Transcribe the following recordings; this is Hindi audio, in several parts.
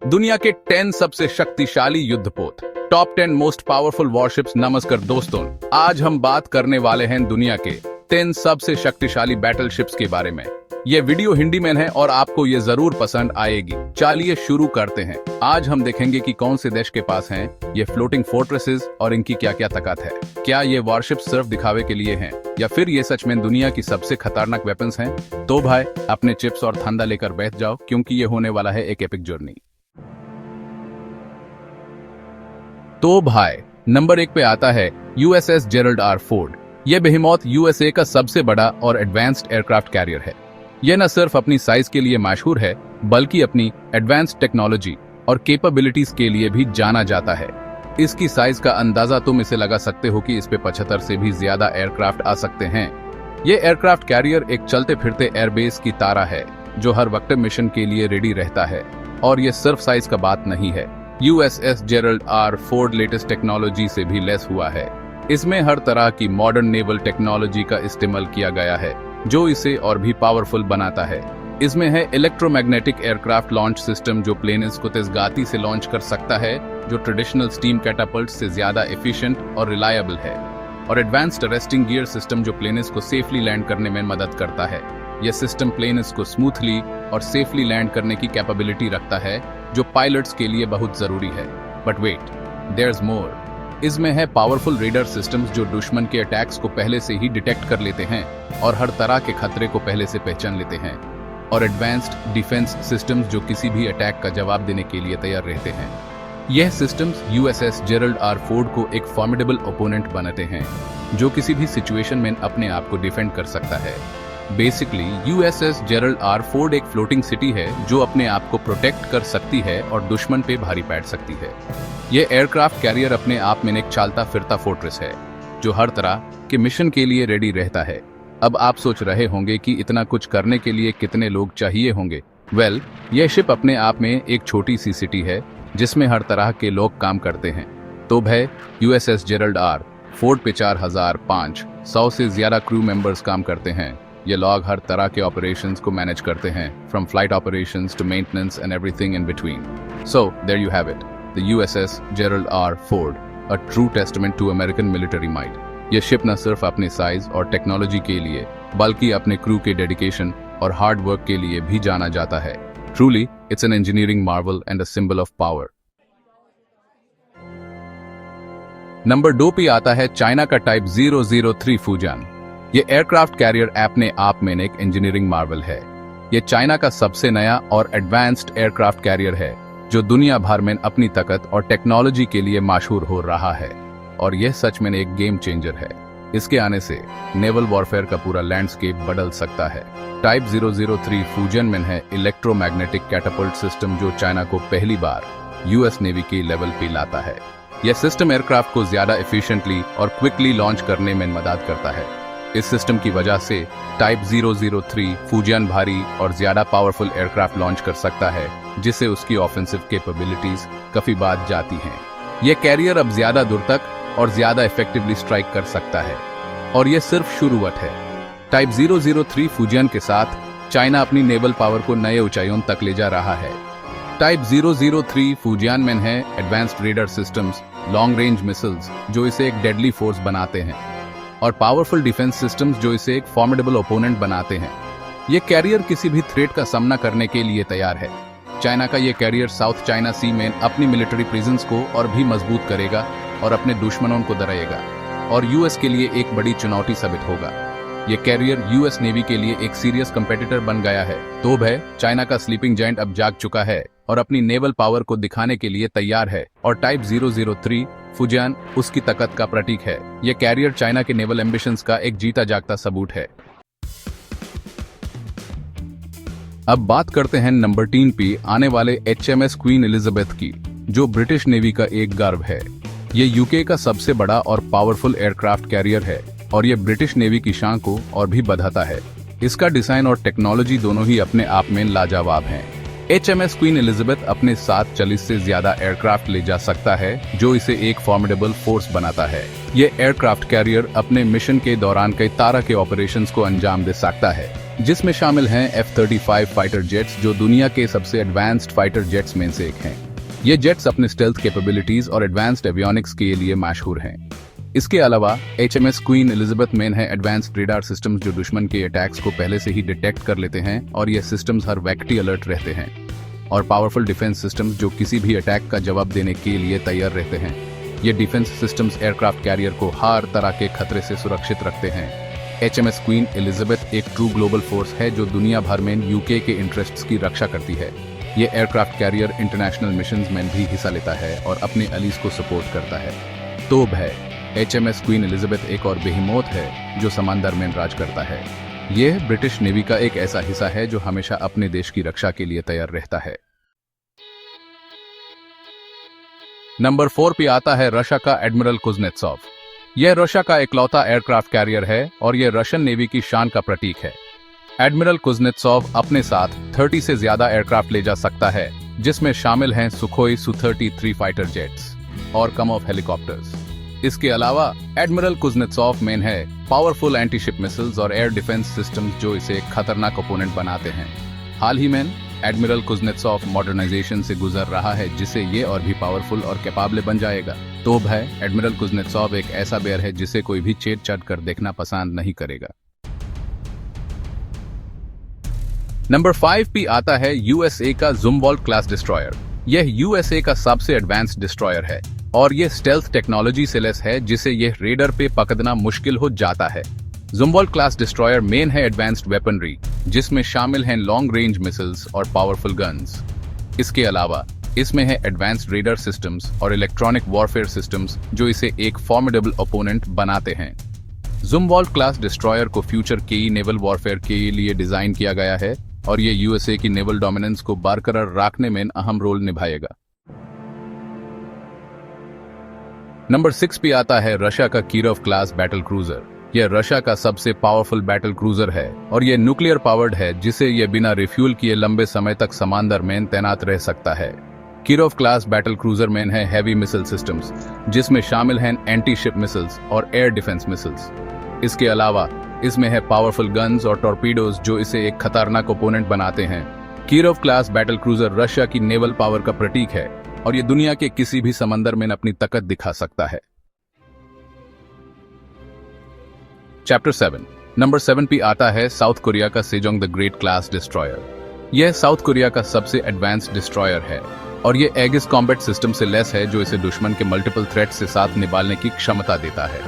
दुनिया के 10 सबसे शक्तिशाली युद्धपोत, टॉप 10 मोस्ट पावरफुल वॉरशिप्स। नमस्कार दोस्तों, आज हम बात करने वाले हैं दुनिया के 10 सबसे शक्तिशाली बैटलशिप्स के बारे में। ये वीडियो हिंदी में है और आपको ये जरूर पसंद आएगी। चलिए शुरू करते हैं। आज हम देखेंगे कि कौन से देश के पास हैं ये फ्लोटिंग फोर्ट्रेसेस और इनकी क्या क्या ताकत है। क्या ये वॉरशिप्स सिर्फ दिखावे के लिए हैं या फिर ये सच में दुनिया की सबसे खतरनाक वेपन्स हैं? तो भाई अपने चिप्स और ठंडा लेकर बैठ जाओ, क्योंकि ये होने वाला है एक एपिक जर्नी। तो भाई नंबर 1 पे आता है यूएसएस जेरल्ड आर फोर्ड। यह बेहेमोथ यूएसए का सबसे बड़ा और एडवांस्ड एयरक्राफ्ट कैरियर है। यह न सिर्फ अपनी साइज के लिए मशहूर है, बल्कि अपनी एडवांस्ड टेक्नोलॉजी और कैपेबिलिटीज के लिए भी जाना जाता है। इसकी साइज का अंदाजा तुम इसे लगा सकते हो कि इस पे 75 से भी ज्यादा एयरक्राफ्ट आ सकते हैं। ये एयरक्राफ्ट कैरियर एक चलते फिरते एयरबेस की तरह है जो हर वक्त मिशन के लिए रेडी रहता है। और ये सिर्फ साइज का बात नहीं है, USS Gerald R Ford latest technology से भी लैस हुआ है। इसमें हर तरह की मॉडर्न नेवल टेक्नोलॉजी का इस्तेमाल किया गया है जो इसे और भी पावरफुल बनाता है। इसमें है इलेक्ट्रोमैग्नेटिक एयरक्राफ्ट लॉन्च सिस्टम जो प्लेन्स को तेज गति से लॉन्च कर सकता है, जो ट्रेडिशनल स्टीम कैटापल्ट से ज्यादा एफिशिएंट और रिलायबल है। और एडवांस्ड अरेस्टिंग गियर सिस्टम जो प्लेन्स को सेफली लैंड करने में मदद करता है। यह सिस्टम प्लेन्स को स्मूथली और सेफली लैंड करने की कैपेबिलिटी रखता है, जो पायलट्स के लिए बहुत जरूरी है। बट वेट, देयर्स मोर। इसमें है पावरफुल रेडर सिस्टम्स जो दुश्मन के अटैक्स को पहले से ही डिटेक्ट कर लेते हैं और हर तरह के खतरे को पहले से पहचान लेते हैं। और एडवांस्ड डिफेंस सिस्टम्स जो किसी भी अटैक का जवाब देने के लिए तैयार रहते हैं। यह systems USS Gerald R Ford को एक फॉर्मिडेबल ओपोनेंट बनाते हैं जो किसी भी सिचुएशन में अपने आप को डिफेंड कर सकता है। Basically USS Gerald R Ford एक फ्लोटिंग सिटी है जो अपने आप को प्रोटेक्ट कर सकती है और दुश्मन पे भारी पड़ सकती है। यह एयरक्राफ्ट कैरियर अपने आप में एक चलता फिरता फोर्ट्रेस है जो हर तरह के मिशन के लिए रेडी रहता है। अब आप सोच रहे होंगे कि इतना कुछ करने के लिए कितने लोग चाहिए होंगे। वेल, यह शिप अपने आप में एक छोटी सी सिटी है जिसमें हर तरह के लोग काम करते हैं। तो भाई यूएसएस जेरल्ड आर फोर्ड पे 4500 से ज्यादा क्रू मेंबर्स काम करते हैं। ये लोग हर तरह के ऑपरेशंस को मैनेज करते हैं, from flight operations to maintenance and everything in between. So there you have it, the USS Gerald R Ford, a true testament to American military might. यह शिप न सिर्फ अपने साइज और टेक्नोलॉजी के लिए बल्कि अपने क्रू के डेडिकेशन और हार्ड वर्क के लिए भी जाना जाता है। Truly it's an engineering Marvel and a symbol of power. Number 2 पे आता है चाइना का टाइप 003 फूजान। ये एयरक्राफ्ट कैरियर अपने आप में एक इंजीनियरिंग मार्वल है। ये चाइना का सबसे नया और एडवांस्ड एयरक्राफ्ट कैरियर है जो दुनिया भर में अपनी ताकत और टेक्नोलॉजी के लिए मशहूर हो रहा है। और यह सच में एक गेम चेंजर है। इसके आने से नेवल वॉरफेयर का पूरा लैंडस्केप बदल सकता है। टाइप 003 फ्यूजन में है इलेक्ट्रोमैग्नेटिक कैटापल्ट सिस्टम जो चाइना को पहली बार यूएस नेवी के लेवल पे लाता है। यह सिस्टम एयरक्राफ्ट को ज्यादा एफिशिएंटली और क्विकली लॉन्च करने में मदद करता है। इस सिस्टम की वजह से टाइप 003 फ्यूजन भारी और ज्यादा पावरफुल एयरक्राफ्ट लॉन्च कर सकता है, जिससे उसकी ऑफेंसिव कैपेबिलिटीज काफी बढ़ जाती हैं। यह कैरियर अब ज्यादा दूर तक और ज्यादा इफेक्टिवली स्ट्राइक कर सकता है। और यह सिर्फ शुरुआत है। टाइप 003 फ्यूजन के साथ चाइना अपनी नेवल पावर को नए ऊंचाइयों तक ले जा रहा है। टाइप 003 फ्यूजन में है advanced radar systems, long range missiles जो इसे एक डेडली फोर्स बनाते हैं, और पावरफुल डिफेंस सिस्टम्स जो इसे एक फॉर्मिडेबल ओपोनेंट बनाते हैं। यह कैरियर किसी भी थ्रेट का सामना करने के लिए तैयार है। चाइना का यह कैरियर साउथ चाइना सी में अपनी मिलिट्री प्रेजेंस को और भी मजबूत करेगा और अपने दुश्मनों को डराएगा, और यूएस के लिए एक बड़ी चुनौती साबित होगा। यह कैरियर यूएस नेवी के लिए एक सीरियस कंपेटिटर बन गया है। तो भाई चाइना का स्लीपिंग जायंट अब जाग चुका है और अपनी नेवल पावर को दिखाने के लिए तैयार है। और टाइप 003 फूजान उसकी ताकत का प्रतीक है। यह कैरियर चाइना के नेवल एम्बिशंस का एक जीता जागता सबूत है। अब बात करते हैं नंबर 3 पे आने वाले एचएमएस क्वीन एलिजाबेथ की, जो ब्रिटिश नेवी का एक गर्व है। ये यूके का सबसे बड़ा और पावरफुल एयरक्राफ्ट कैरियर है और ये ब्रिटिश नेवी की शान को और भी बढ़ाता है। इसका डिजाइन और टेक्नोलॉजी दोनों ही अपने आप में लाजवाब हैं। एचएमएस क्वीन एलिजाबेथ अपने साथ 40 से ज्यादा एयरक्राफ्ट ले जा सकता है जो इसे एक फॉर्मिडेबल फोर्स बनाता है। ये एयरक्राफ्ट कैरियर अपने मिशन के दौरान कई तरह के ऑपरेशंस को अंजाम दे सकता है। जिसमें शामिल हैं F-35 फाइटर जेट्स जो दुनिया के सबसे एडवांस्ड फाइटर जेट्स में से एक हैं। ये जेट्स अपने स्टेल्थ कैपेबिलिटीज और एडवांस्ड एवियोनिक्स के लिए मशहूर हैं। इसके अलावा HMS क्वीन एलिजाबेथ में है एडवांस्ड रेडार सिस्टम्स जो दुश्मन के अटैक्स को पहले से ही डिटेक्ट कर लेते हैं और ये सिस्टम्स हर वक्त अलर्ट रहते हैं, और पावरफुल डिफेंस सिस्टम्स जो किसी भी अटैक का जवाब देने के लिए तैयार रहते हैं। ये डिफेंस सिस्टम्स एयरक्राफ्ट कैरियर को हर तरह के खतरे से सुरक्षित रखते हैं। HMS क्वीन एलिजाबेथ एक ट्रू ग्लोबल फोर्स है जो दुनिया भर में UK के इंटरेस्ट्स की रक्षा करती है। ये एयरक्राफ्ट कैरियर इंटरनेशनल मिशंस में भी हिस्सा लेता है और अपने अलीज को सपोर्ट करता है। तोब है, HMS क्वीन एलिजाबेथ एक और बेहिमोथ है जो समंदर में राज करता है। यह ब्रिटिश नेवी का एक ऐसा हिस्सा है जो हमेशा अपने देश की रक्षा के लिए तैयार रहता है। नंबर 4 पे आता है रशिया का एडमिरल कुज़नेत्सोव। यह रशिया का इकलौता एयरक्राफ्ट कैरियर है और यह रशियन नेवी की शान का प्रतीक है। एडमिरल कुज़नेत्सोव अपने साथ 30 से ज्यादा एयरक्राफ्ट ले जा सकता है, जिसमें शामिल हैं सुखोई Su-33 फाइटर जेट्स और कमोव हेलीकॉप्टर्स। इसके अलावा एडमिरल कुज़नेत्सोव में है पावरफुल एंटी-शिप मिसाइल्स और एयर डिफेंस सिस्टम्स जो इसे एक खतरनाक ओपोनेंट बनाते हैं। हाल ही में एडमिरल कुज़नेत्सोव मॉडर्नाइजेशन से गुजर रहा है जिससे ये और भी पावरफुल और कैपेबल बन जाएगा। तोब है, एडमिरल कुज़नेत्सोव एक ऐसा बेर है जिसे कोई भी चेट चढ़ कर देखना पसंद नहीं करेगा। नंबर 5 पे आता है USA का जुमवॉल्ट क्लास डिस्ट्रॉयर। यह USA का सबसे एडवांस्ड डिस्ट्रॉयर है और यह स्टेल्थ टेक्नोलॉजी से लैस है जिसे यह रेडर पे पकड़ना मुश्किल हो जाता है। जुमवॉल्ट क्लास डिस्ट्रॉयर मेन है एडवांस्ड वेपनरी जिसमें शामिल हैं लॉन्ग रेंज मिसाइल्स और पावरफुल गन्स। इसके अलावा इसमें है एडवांस्ड रेडर सिस्टम्स और इलेक्ट्रॉनिक वॉरफेयर सिस्टम्स जो इसे एक फॉर्मिडेबल ओपोनेंट बनाते हैं। जुमवॉल्ट क्लास डिस्ट्रॉयर को फ्यूचर के नेवल वॉरफेयर के लिए डिजाइन किया गया है और ये USA की नेवल डोमिनेंस को बरकरार रखने में अहम रोल निभाएगा। नंबर 6 पे आता है रशिया का किरोव क्लास बैटल क्रूजर। यह रशिया का सबसे पावरफुल बैटल क्रूजर है और यह न्यूक्लियर पावर्ड है जिसे यह बिना रिफ्यूल किए लंबे समय तक समंदर में तैनात रह सकता है। किरोव क्लास बैटल क्रूजर में है हैवी मिसाइल सिस्टम्स जिसमें शामिल हैं एंटी शिप मिसाइल्स और एयर डिफेंस मिसाइल्स। इसके अलावा इसमें है पावरफुल गन्स और टॉर्पीडोज जो इसे एक खतरनाक ओपोनेंट बनाते हैं। Kirov class battle cruiser Russia की नेवल पावर का प्रतीक है और ये दुनिया के किसी भी समंदर में अपनी ताकत दिखा सकता है। चैप्टर 7 नंबर 7 पे आता है साउथ कोरिया का Sejong the great class destroyer. यह साउथ कोरिया का सबसे एडवांस्ड डिस्ट्रॉयर है और यह एगिस कॉम्बैट सिस्टम से लैस है जो इसे दुश्मन के मल्टीपल थ्रेट से साथ निभाने की क्षमता देता है।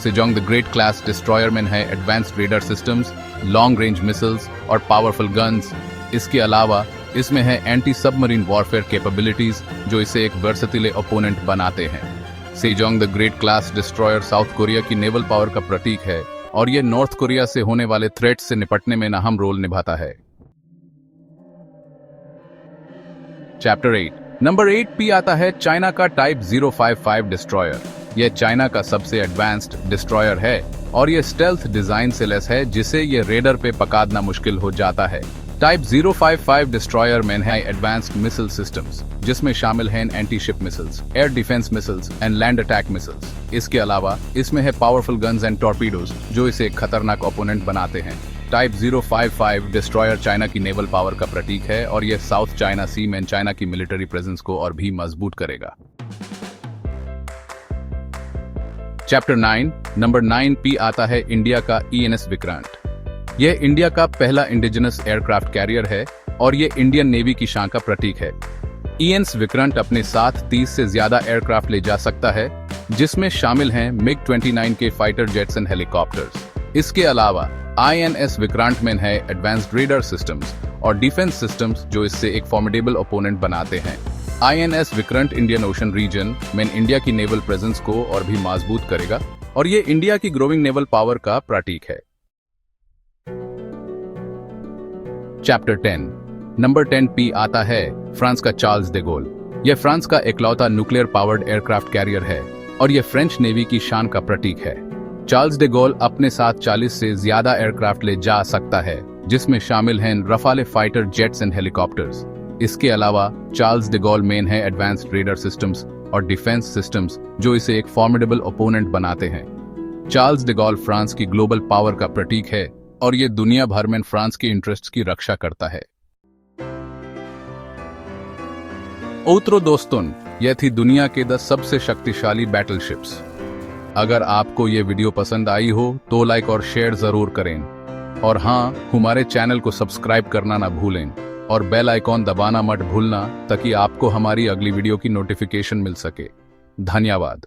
Sejong the great class destroyer में है advanced radar systems, long range missiles और पावरफुल गन्स। इसके अलावा इसमें है एंटी सबमरीन वॉरफेयर कैपेबिलिटीज जो इसे एक वर्सेटाइल ओपोनेंट बनाते हैं। Sejong the great class destroyer south Korea की नेवल पावर का प्रतीक है और यह नॉर्थ कोरिया से होने वाले थ्रेट से निपटने में अहम रोल निभाता है। चैप्टर 8 नंबर 8 पे आता है चाइना का टाइप 055 डिस्ट्रॉयर। यह चाइना का सबसे एडवांस्ड डिस्ट्रॉयर है और यह स्टेल्थ डिजाइन से लैस है जिसे यह रेडर पे पकड़ना मुश्किल हो जाता है। टाइप 055 डिस्ट्रॉयर में है एडवांस्ड मिसाइल सिस्टम्स जिसमें शामिल हैं anti ship missiles, air defence missiles and land attack missiles. इसके अलावा इसमें है पावरफुल गन्स एंड टॉर्पीडोज जो इसे एक खतरनाक ओपोनेंट बनाते हैं। टाइप 055 डिस्ट्रॉयर चाइना की नेवल पावर का प्रतीक है और यह साउथ चाइना सी में चाइना की मिलिट्री प्रेजेंस को और भी मजबूत करेगा। चैप्टर 9 नंबर 9 पे आता है इंडिया का ENS विक्रांत। यह इंडिया का पहला इंडिजिनस एयरक्राफ्ट कैरियर है और यह इंडियन नेवी की शान का प्रतीक है। ENS विक्रांत अपने साथ 30 से ज्यादा एयरक्राफ्ट ले जा सकता है जिसमें शामिल हैं MiG-29 के फाइटर जेट्स एंड हेलीकॉप्टर्स। इसके अलावा INS विक्रांत में है एडवांस्ड रेडर सिस्टम्स और डिफेंस सिस्टम्स जो इससे एक फॉर्मिडेबल ओपोनेंट बनाते हैं। INS Vikrant Indian Ocean region में इंडिया की नेवल प्रेजेंस को और भी मजबूत करेगा और ये इंडिया की ग्रोइंग नेवल पावर का प्रतीक है। चैप्टर 10 नंबर 10 पे आता है फ्रांस का चार्ल्स डे गोल। यह फ्रांस का इकलौता न्यूक्लियर पावर्ड एयरक्राफ्ट कैरियर है और यह फ्रेंच नेवी की शान का प्रतीक है। चार्ल्स डे गोल अपने साथ 40 से ज्यादा एयरक्राफ्ट ले जा सकता है जिसमें शामिल हैं रफाले फाइटर जेट्स एंड हेलीकॉप्टर्स। इसके अलावा चार्ल्स डे गोल में है एडवांस्ड रेडर सिस्टम्स और डिफेंस सिस्टम्स जो इसे एक फॉर्मिडेबल ओपोनेंट बनाते हैं। चार्ल्स डे गोल फ्रांस की ग्लोबल पावर का प्रतीक है और ये दुनिया भर में फ्रांस के इंटरेस्ट की रक्षा करता है। उत्तरो दोस्तों, यह थी दुनिया के 10 सबसे शक्तिशाली बैटलशिप्स। अगर आपको ये वीडियो पसंद आई हो तो लाइक और शेयर जरूर करें, और हाँ, हमारे चैनल को सब्सक्राइब करना ना भूलें और बेल आइकॉन दबाना मत भूलना ताकि आपको हमारी अगली वीडियो की नोटिफिकेशन मिल सके। धन्यवाद।